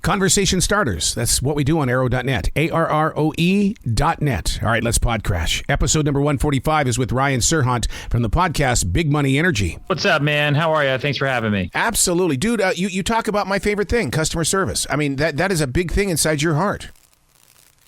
Conversation starters. That's what we do on arrow.net. ARROE.net. All right, let's pod crash. Episode number 145 is with Ryan Serhant from the podcast Big Money Energy. What's up, man? How are you? Thanks for having me. Absolutely. Dude, you talk about my favorite thing, customer service. I mean, that is a big thing inside your heart.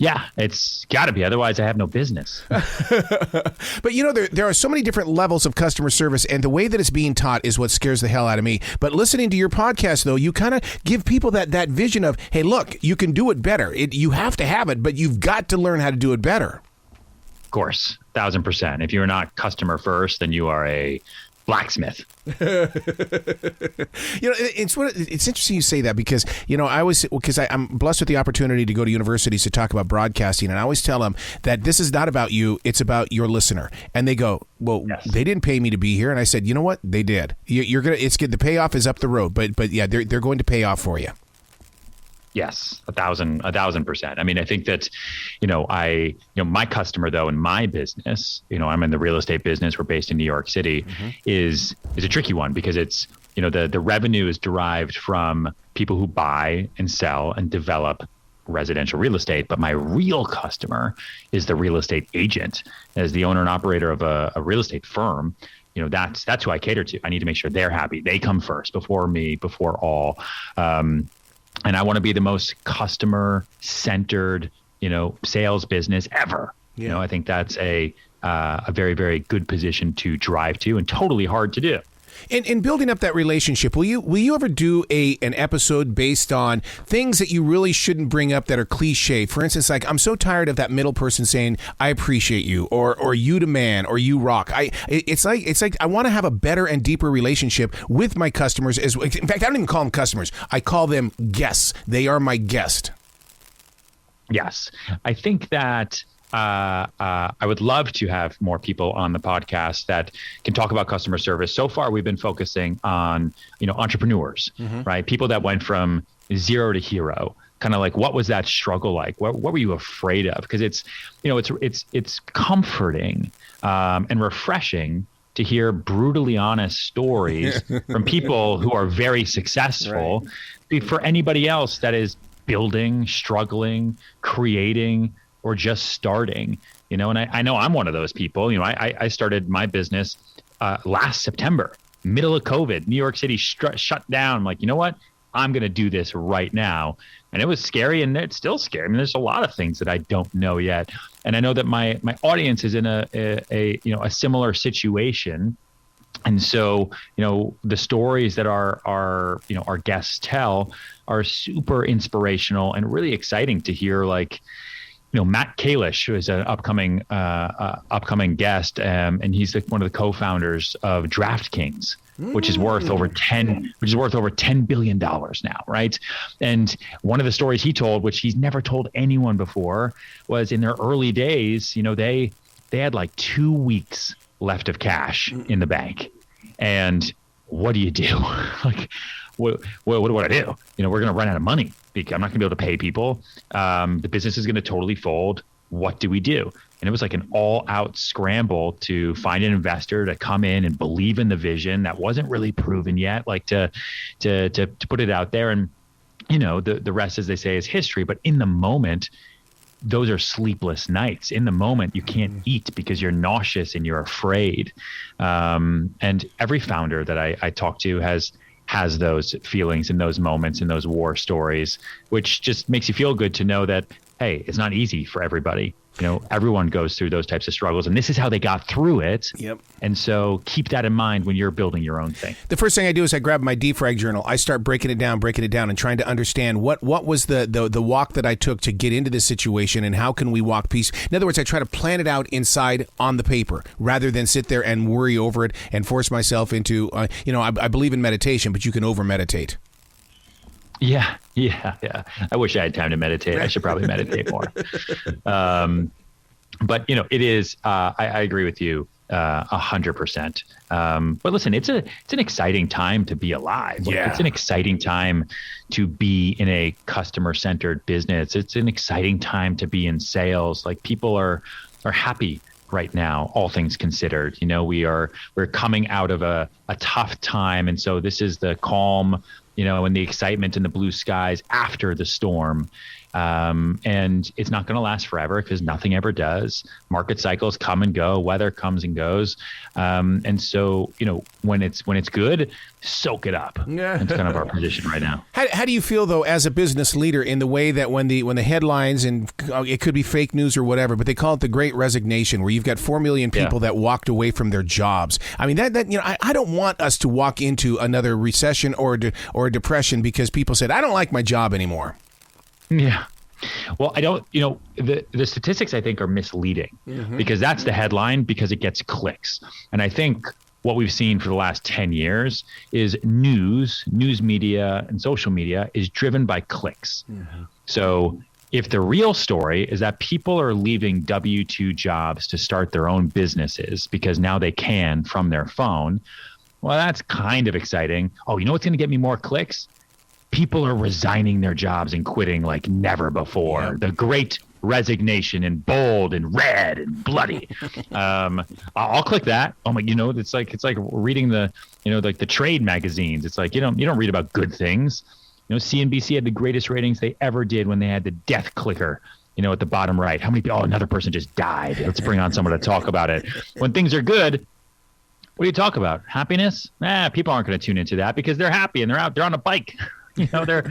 Yeah, it's got to be. Otherwise, I have no business. But, you know, there are so many different levels of customer service, and the way that it's being taught is what scares the hell out of me. But listening to your podcast, though, you kind of give people that vision of, hey, look, you can do it better. You have to have it, but you've got to learn how to do it better. Of course, 1,000%. If you're not customer first, then you are a blacksmith. You know, it's interesting you say that because, you know, I'm blessed with the opportunity to go to universities to talk about broadcasting, and I always tell them that this is not about you, it's about your listener. And they go, well, yes, they didn't pay me to be here. And I said, you know what? They did. You're gonna. It's good. The payoff is up the road, but yeah, they're going to pay off for you. Yes, 1,000%. I mean, I think that, my customer though in my business, I'm in the real estate business. We're based in New York City, is a tricky one because it's, the revenue is derived from people who buy and sell and develop residential real estate. But my real customer is the real estate agent. As the owner and operator of a real estate firm, that's who I cater to. I need to make sure they're happy. They come first, before me, before all. And I want to be the most customer-centered, sales business ever. Yeah. I think that's a very, very good position to drive to and totally hard to do. In building up that relationship, will you ever do an episode based on things that you really shouldn't bring up that are cliche? For instance, like, I'm so tired of that middle person saying, I appreciate you, or you the man, or you rock. It's like I want to have a better and deeper relationship with my customers. In fact, I don't even call them customers. I call them guests. They are my guest. Yes. I think that I would love to have more people on the podcast that can talk about customer service. So far, we've been focusing on, entrepreneurs, right? People that went from zero to hero. Kind of like, what was that struggle like? What were you afraid of? Because it's comforting and refreshing to hear brutally honest stories from people who are very successful. Right. For anybody else that is building, struggling, creating, or just starting, and I know I'm one of those people. I started my business last September, middle of COVID, New York City shut down. I'm like, you know what? I'm going to do this right now. And it was scary, and it's still scary. I mean, there's a lot of things that I don't know yet. And I know that my audience is in a similar situation. And so, the stories that our guests tell are super inspirational and really exciting to hear. Like, Matt Kalish, who is an upcoming guest, and he's one of the co-founders of DraftKings, which is worth over $10 billion now, right? And one of the stories he told, which he's never told anyone before, was in their early days, they had like 2 weeks left of cash in the bank, and what do you do? Like, what do I do? We're going to run out of money. I'm not going to be able to pay people. The business is going to totally fold. What do we do? And it was like an all-out scramble to find an investor to come in and believe in the vision that wasn't really proven yet, like to put it out there. And the rest, as they say, is history. But in the moment, those are sleepless nights. In the moment, you can't eat because you're nauseous and you're afraid. And every founder that I talk to has those feelings and those moments and those war stories, which just makes you feel good to know that, hey, it's not easy for everybody. Everyone goes through those types of struggles, and this is how they got through it. Yep. And so keep that in mind when you're building your own thing. The first thing I do is I grab my defrag journal. I start breaking it down and trying to understand what was the walk that I took to get into this situation, and how can we walk peace. In other words, I try to plan it out inside on the paper rather than sit there and worry over it and force myself into, I believe in meditation, but you can over meditate. Yeah. I wish I had time to meditate. I should probably meditate more. But it is. I agree with you 100%. But listen, it's an exciting time to be alive. Yeah. It's an exciting time to be in a customer-centered business. It's an exciting time to be in sales. Like, people are happy right now, all things considered. We're coming out of a tough time, and so this is the calm, and the excitement and the blue skies after the storm. And it's not going to last forever because nothing ever does. Market cycles come and go, weather comes and goes. And so, when it's good, soak it up. Yeah. That's kind of our position right now. How do you feel, though, as a business leader, in the way that when the headlines, and it could be fake news or whatever, but they call it the Great Resignation, where you've got 4 million people that walked away from their jobs. I mean, I don't want us to walk into another recession or a depression because people said, I don't like my job anymore. Yeah. Well, I don't, the statistics I think are misleading because that's the headline because it gets clicks. And I think what we've seen for the last 10 years is news media and social media is driven by clicks. So if the real story is that people are leaving W-2 jobs to start their own businesses because now they can from their phone, well, that's kind of exciting. Oh, you know what's going to get me more clicks? People are resigning their jobs and quitting like never before. Yeah. The Great Resignation in bold and red and bloody. I'll click that. Oh my, it's like reading the, like the trade magazines. It's like, you don't read about good things. CNBC had the greatest ratings they ever did when they had the death clicker, at the bottom right. How many people? Oh, another person just died. Let's bring on someone to talk about it. When things are good, what do you talk about? Happiness? People aren't going to tune into that because they're happy and they're on a bike. They're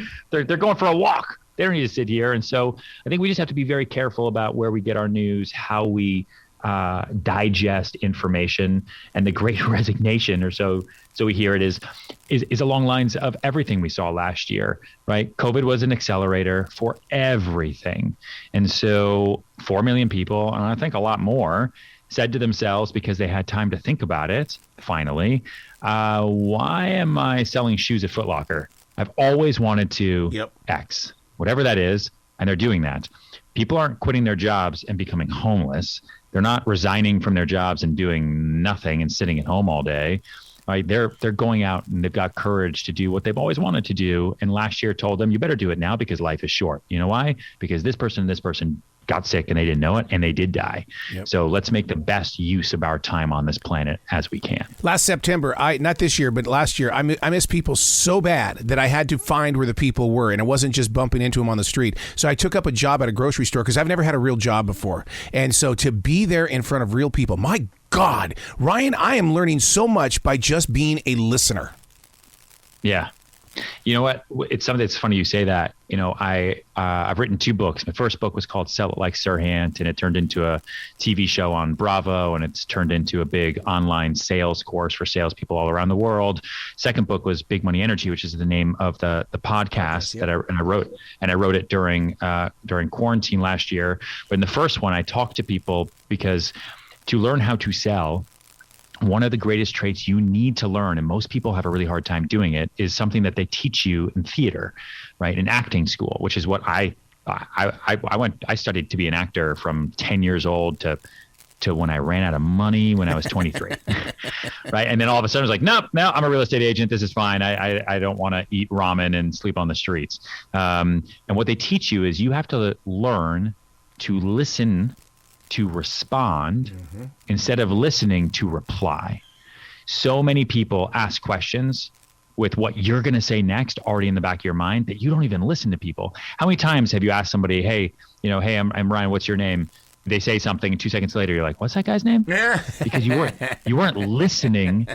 going for a walk. They don't need to sit here. And so I think we just have to be very careful about where we get our news, how we digest information. And the Great Resignation, or so we hear it, is along lines of everything we saw last year, right? COVID was an accelerator for everything. And so 4 million people, and I think a lot more, said to themselves, because they had time to think about it, finally, why am I selling shoes at Foot Locker? I've always wanted to X, whatever that is, and they're doing that. People aren't quitting their jobs and becoming homeless. They're not resigning from their jobs and doing nothing and sitting at home all day. Right? They're going out and they've got courage to do what they've always wanted to do. And last year told them, you better do it now because life is short. You know why? Because this person and this person got sick and they didn't know it and they did die. So let's make the best use of our time on this planet as we can. Last September, not this year, but last year, I missed people so bad that I had to find where the people were, and it wasn't just bumping into them on the street. So I took up a job at a grocery store because I've never had a real job before. And so to be there in front of real people, my God, Ryan, I am learning so much by just being a listener. Yeah. You know what? It's something that's funny you say that. I've written 2 books. My first book was called Sell It Like Serhant, and it turned into a TV show on Bravo, and it's turned into a big online sales course for salespeople all around the world. Second book was Big Money Energy, which is the name of the podcast that I wrote, and I wrote it during quarantine last year. But in the first one, I talked to people because to learn how to sell, one of the greatest traits you need to learn, and most people have a really hard time doing it, is something that they teach you in theater, right? In acting school, which is what I studied to be an actor from 10 years old to when I ran out of money when I was 23, right? And then all of a sudden I was like, no, I'm a real estate agent. This is fine. I don't want to eat ramen and sleep on the streets. And what they teach you is you have to learn to listen to respond instead of listening to reply. So many people ask questions with what you're going to say next already in the back of your mind that you don't even listen to people. How many times have you asked somebody, hey, I'm Ryan, what's your name? They say something and 2 seconds later you're like, what's that guy's name? Because you weren't listening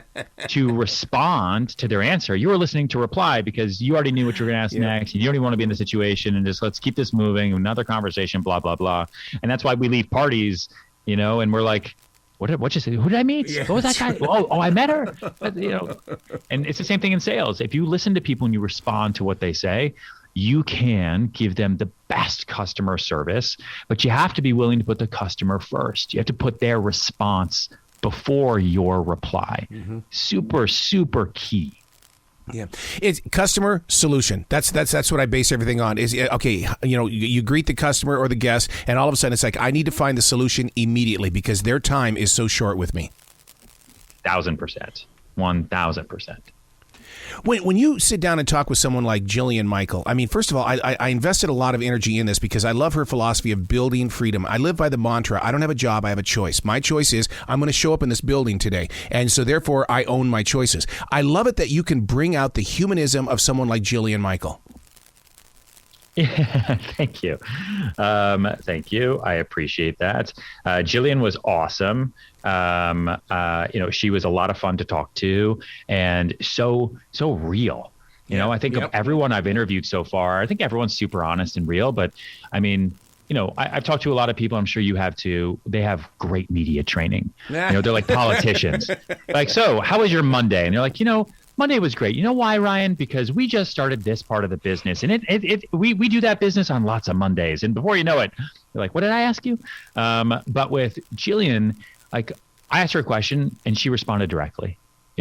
to respond to their answer. You were listening to reply because you already knew what you were going to ask next. And you don't even want to be in the situation, and just let's keep this moving, another conversation, blah, blah, blah. And that's why we leave parties, and we're like, what you say? Who did I meet? What was that guy? Oh, I met her. And it's the same thing in sales. If you listen to people and you respond to what they say, you can give them the best customer service, but you have to be willing to put the customer first. You have to put their response before your reply. Super, super key. Yeah, it's customer solution. That's what I base everything on. Is okay. You greet the customer or the guest, and all of a sudden it's like, I need to find the solution immediately because their time is so short with me. 1,000%. 1,000%. When you sit down and talk with someone like Jillian Michael, I mean, first of all, I invested a lot of energy in this because I love her philosophy of building freedom. I live by the mantra, I don't have a job, I have a choice. My choice is I'm going to show up in this building today. And so therefore, I own my choices. I love it that you can bring out the humanism of someone like Jillian Michael. Yeah, thank you. Thank you. I appreciate that. Jillian was awesome. She was a lot of fun to talk to and so real. I think of everyone I've interviewed so far, I think everyone's super honest and real. But I mean, I've talked to a lot of people, I'm sure you have too. They have great media training. They're like politicians. Like, so how was your Monday? And you're like, Monday was great. You know why, Ryan? Because we just started this part of the business, and we do that business on lots of Mondays. And before you know it, you're like, what did I ask you? But with Jillian, like, I asked her a question, and she responded directly.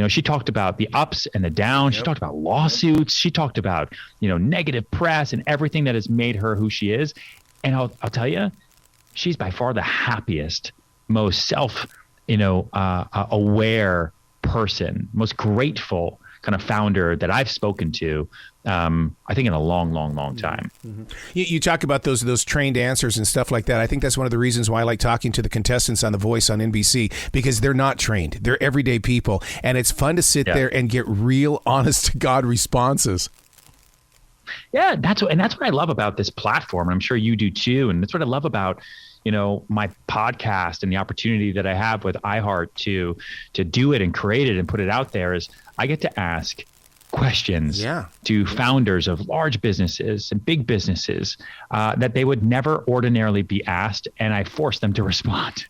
She talked about the ups and the downs. She talked about lawsuits. She talked about negative press and everything that has made her who she is. And I'll tell you, she's by far the happiest, most aware person, most grateful kind of founder that I've spoken to, I think in a long time. Mm-hmm. You talk about those trained answers and stuff like that. I think that's one of the reasons why I like talking to the contestants on The Voice on NBC, because they're not trained. They're everyday people. And it's fun to sit there and get real, honest to God responses. Yeah, that's what I love about this platform. I'm sure you do too. And that's what I love about my podcast and the opportunity that I have with iHeart to do it and create it and put it out there is I get to ask questions to founders of large businesses and big businesses that they would never ordinarily be asked. And I force them to respond,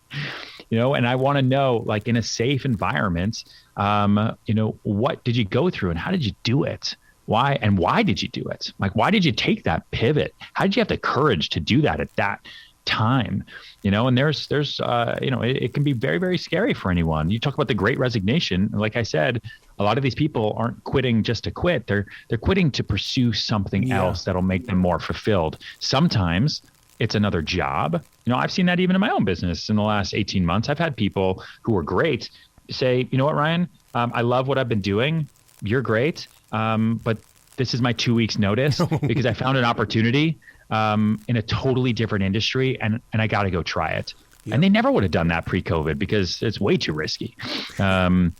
and I want to know, like, in a safe environment, what did you go through and how did you do it? Why did you do it? Like, why did you take that pivot? How did you have the courage to do that at that time? And there's it can be very, very scary for anyone. You talk about the Great Resignation. Like I said, a lot of these people aren't quitting just to quit. They're quitting to pursue something else that'll make them more fulfilled. Sometimes it's another job. I've seen that even in my own business in the last 18 months. I've had people who are great say, you know what, Ryan, I love what I've been doing. You're great. But this is my 2 weeks notice because I found an opportunity in a totally different industry and I got to go try it. Yep. And they never would have done that pre-COVID because it's way too risky. And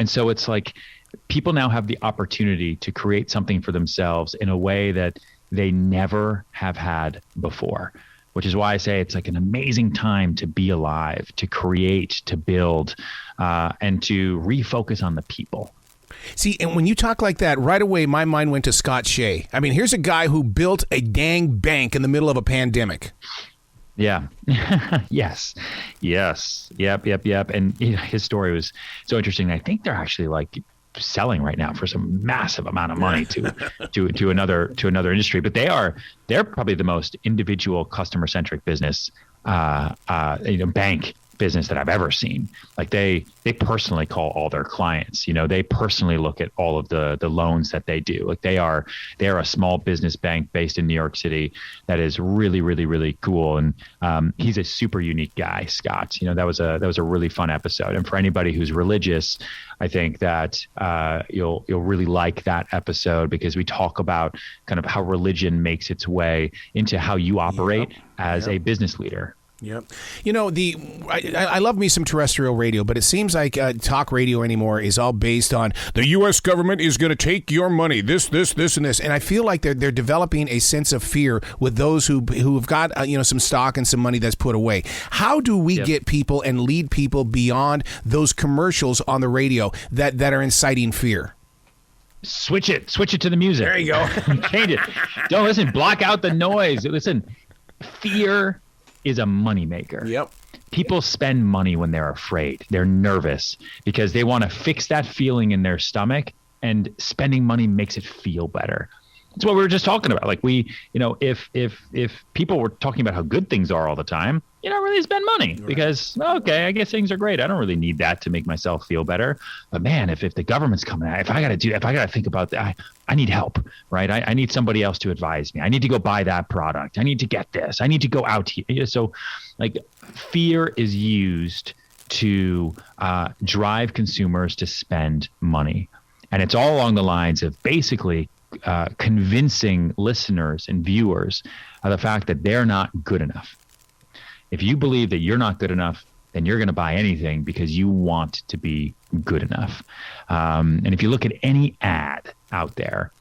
so it's like people now have the opportunity to create something for themselves in a way that they never have had before, which is why I say it's like an amazing time to be alive, to create, to build, and to refocus on the people. See, and when you talk like that, right away, my mind went to Scott Shea. I mean, here's a guy who built a dang bank in the middle of a pandemic. Yeah. Yes. Yep. And his story was so interesting. I think they're actually like selling right now for some massive amount of money to another industry, but they're probably the most individual customer centric business, bank business that I've ever seen. Like they personally call all their clients, they personally look at all of the loans that they do. Like they are a small business bank based in New York City that is really, really, really cool. And he's a super unique guy, Scott. That was a really fun episode. And for anybody who's religious, I think that you'll really like that episode because we talk about kind of how religion makes its way into how you operate as a business leader. Yep. I love me some terrestrial radio, but it seems like talk radio anymore is all based on the U.S. government is going to take your money, this, and this. And I feel like they're developing a sense of fear with those who've got some stock and some money that's put away. How do we get people and lead people beyond those commercials on the radio that are inciting fear? Switch it to the music. There you go. Change it. Don't listen. Block out the noise. Listen. Fear is a moneymaker. Yep. People spend money when they're afraid. They're nervous because they want to fix that feeling in their stomach, and spending money makes it feel better. That's what we were just talking about. Like if people were talking about how good things are all the time, you don't really spend money because, okay, I guess things are great. I don't really need that to make myself feel better. But man, if the government's coming out, if I got to think about that, I need help, right? I need somebody else to advise me. I need to go buy that product. I need to get this. I need to go out here. So like fear is used to drive consumers to spend money. And it's all along the lines of basically convincing listeners and viewers of the fact that they're not good enough. If you believe that you're not good enough, then you're going to buy anything because you want to be good enough. And if you look at any ad out there,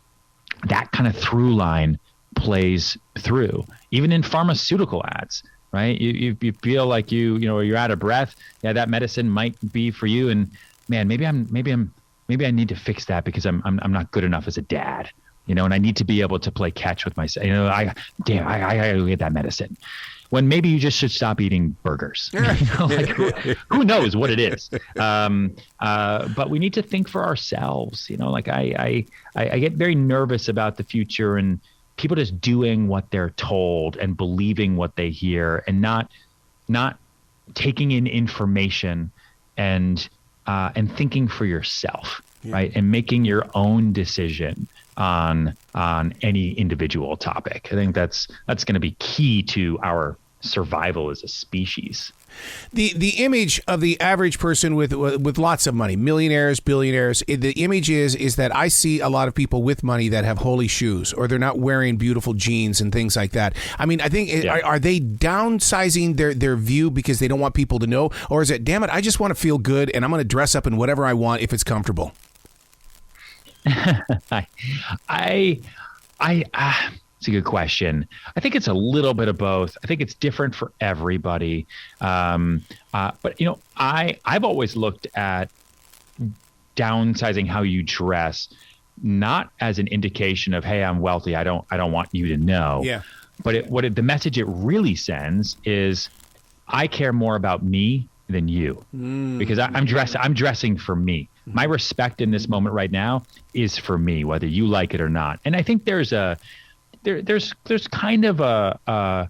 that kind of through line plays through, even in pharmaceutical ads, right? You feel like you're out of breath. Yeah, that medicine might be for you. And man, maybe I need to fix that because I'm not good enough as a dad, and I need to be able to play catch with myself. I gotta go get that medicine. When maybe you just should stop eating burgers. Who knows what it is? But we need to think for ourselves. I get very nervous about the future and people just doing what they're told and believing what they hear and not taking in information and thinking for yourself, right? And making your own decision on any individual topic. I think that's going to be key to our survival as a species. The image of the average person with lots of money, millionaires, billionaires, the image is that I see a lot of people with money that have holy shoes, or they're not wearing beautiful jeans and things like that. I mean, I think, are they downsizing their view because they don't want people to know? Or is it, damn it, I just want to feel good and I'm going to dress up in whatever I want if it's comfortable? It's a good question. I think it's a little bit of both. I think it's different for everybody. But I've always looked at downsizing how you dress, not as an indication of, hey, I'm wealthy, I don't want you to know. Yeah. But the message it really sends is, I care more about me than you, because I'm dressing for me. My respect in this moment right now is for me, whether you like it or not. And I think there's kind of a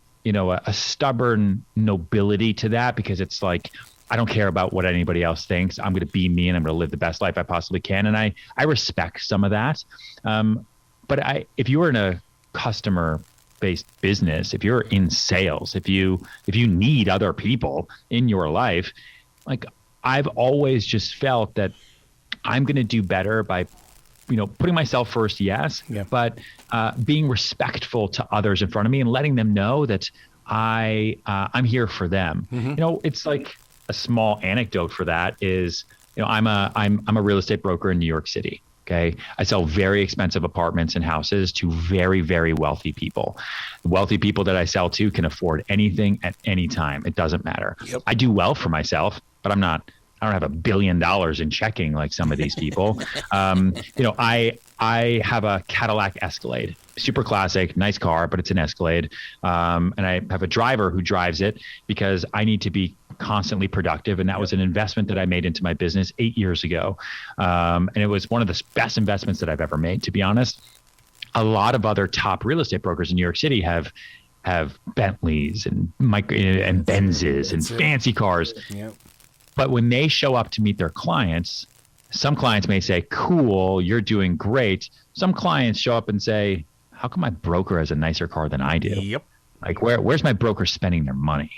stubborn nobility to that, because it's like, I don't care about what anybody else thinks. I'm going to be me and I'm going to live the best life I possibly can. And I respect some of that. But if you were in a customer-based business, if you're in sales, if you need other people in your life, like, I've always just felt that I'm going to do better by putting myself first, yes, but being respectful to others in front of me and letting them know that I'm here for them. It's like a small anecdote for that is, I'm a real estate broker in New York City. Okay. I sell very expensive apartments and houses to very, very wealthy people. The wealthy people that I sell to can afford anything at any time. It doesn't matter. Yep. I do well for myself, but I don't have $1 billion in checking like some of these people. I have a Cadillac Escalade, super classic, nice car, but it's an Escalade. And I have a driver who drives it because I need to be constantly productive. And that was an investment that I made into my business 8 years ago. And it was one of the best investments that I've ever made, to be honest. A lot of other top real estate brokers in New York City have Bentleys and Benzes and fancy cars. Yep. But when they show up to meet their clients, some clients may say, cool, you're doing great. Some clients show up and say, how come my broker has a nicer car than I do? Yep. Like, where's my broker spending their money?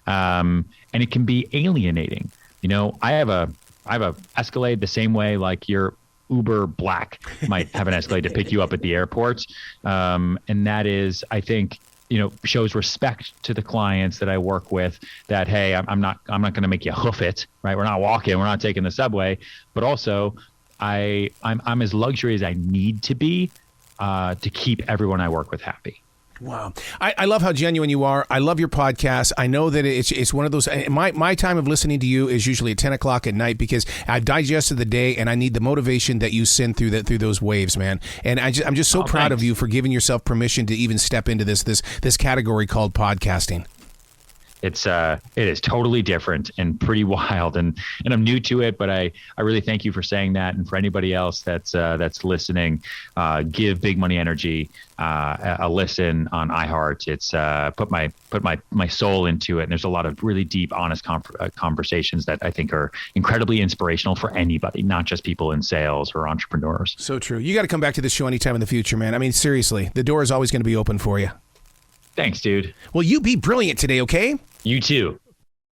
And it can be alienating. I have a Escalade the same way like your Uber Black might have an Escalade to pick you up at the airport. And that is, I think, shows respect to the clients that I work with, that, hey, I'm not going to make you hoof it, right? We're not walking, we're not taking the subway, but also I'm as luxury as I need to be to keep everyone I work with happy. Wow. I love how genuine you are. I love your podcast. I know that it's one of those, my time of listening to you is usually at 10 o'clock at night because I've digested the day and I need the motivation that you send through those waves, man. And I'm just so proud of you for giving yourself permission to even step into this category called podcasting. It is totally different and pretty wild, and I'm new to it, but I really thank you for saying that. And for anybody else that's listening, give Big Money Energy a listen on iHeart. It's put my soul into it, and there's a lot of really deep, honest conversations that I think are incredibly inspirational for anybody, not just people in sales or entrepreneurs. So true. You got to come back to this show anytime in the future, man. I mean, seriously, the door is always going to be open for you. Thanks, dude. Well, you be brilliant today, okay? You too.